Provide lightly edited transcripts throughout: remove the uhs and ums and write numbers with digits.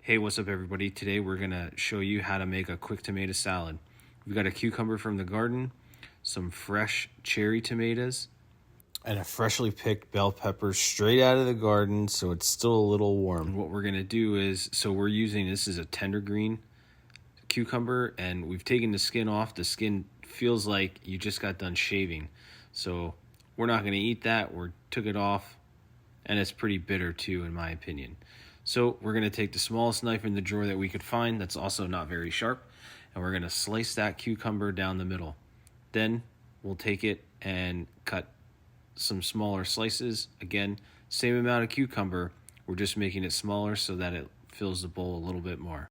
Hey, what's up everybody? Today we're going to show you how to make a quick tomato salad. We've got a cucumber from the garden, some fresh cherry tomatoes, and a freshly picked bell pepper straight out of the garden, so it's still a little warm. And what we're going to do is, we're using, this is a tender green cucumber, and we've taken the skin off. The skin feels like you just got done shaving. So we're not going to eat that. We took it off, and it's pretty bitter too, in my opinion. So we're going to take the smallest knife in the drawer that we could find that's also not very sharp, and we're going to slice that cucumber down the middle. Then we'll take it and cut some smaller slices. Again, same amount of cucumber, we're just making it smaller so that it fills the bowl a little bit more.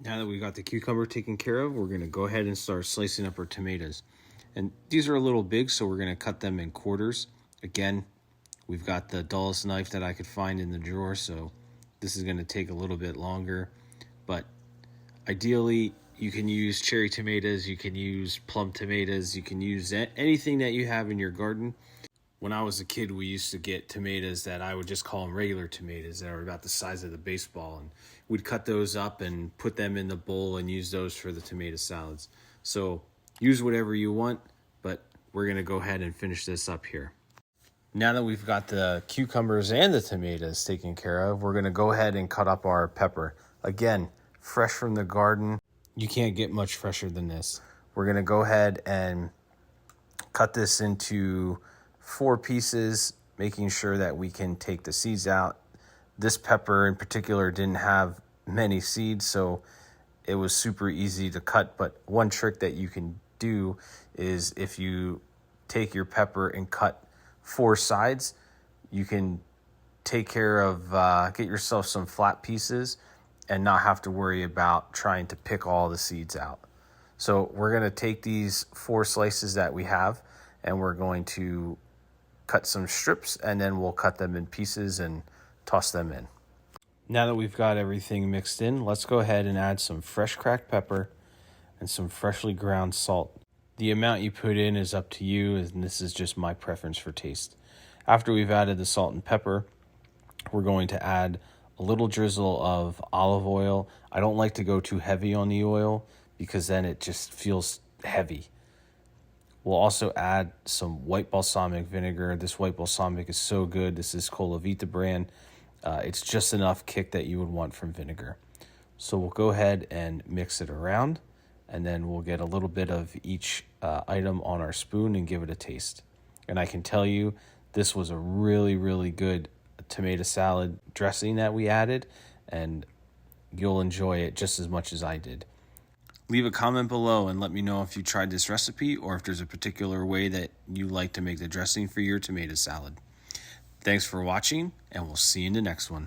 Now that we got the cucumber taken care of, we're going to go ahead and start slicing up our tomatoes. And these are a little big, so we're going to cut them in quarters. Again, we've got the dullest knife that I could find in the drawer, so this is going to take a little bit longer, but ideally you can use cherry tomatoes, you can use plum tomatoes, you can use anything that you have in your garden. When I was a kid, we used to get tomatoes that I would just call them regular tomatoes that are about the size of the baseball, and we'd cut those up and put them in the bowl and use those for the tomato salads. So use whatever you want, but we're going to go ahead and finish this up here. Now that we've got the cucumbers and the tomatoes taken care of, we're going to go ahead and cut up our pepper. Again, fresh from the garden. You can't get much fresher than this. We're going to go ahead and cut this into 4 pieces, making sure that we can take the seeds out. This pepper in particular didn't have many seeds, so it was super easy to cut. But one trick that you can do is if you take your pepper and cut 4 sides, you can take care of, get yourself some flat pieces and not have to worry about trying to pick all the seeds out. So we're going to take these 4 slices that we have, and we're going to cut some strips, and then we'll cut them in pieces and toss them in. Now that we've got everything mixed in, let's go ahead and add some fresh cracked pepper and some freshly ground salt. The amount you put in is up to you, and this is just my preference for taste. After we've added the salt and pepper, we're going to add a little drizzle of olive oil. I don't like to go too heavy on the oil because then it just feels heavy. We'll also add some white balsamic vinegar. This white balsamic is so good. This is Colavita brand. It's just enough kick that you would want from vinegar. So we'll go ahead and mix it around, and then we'll get a little bit of each item on our spoon and give it a taste. And I can tell you, this was a really, really good tomato salad dressing that we added, and you'll enjoy it just as much as I did. Leave a comment below and let me know if you tried this recipe or if there's a particular way that you like to make the dressing for your tomato salad. Thanks for watching, and we'll see you in the next one.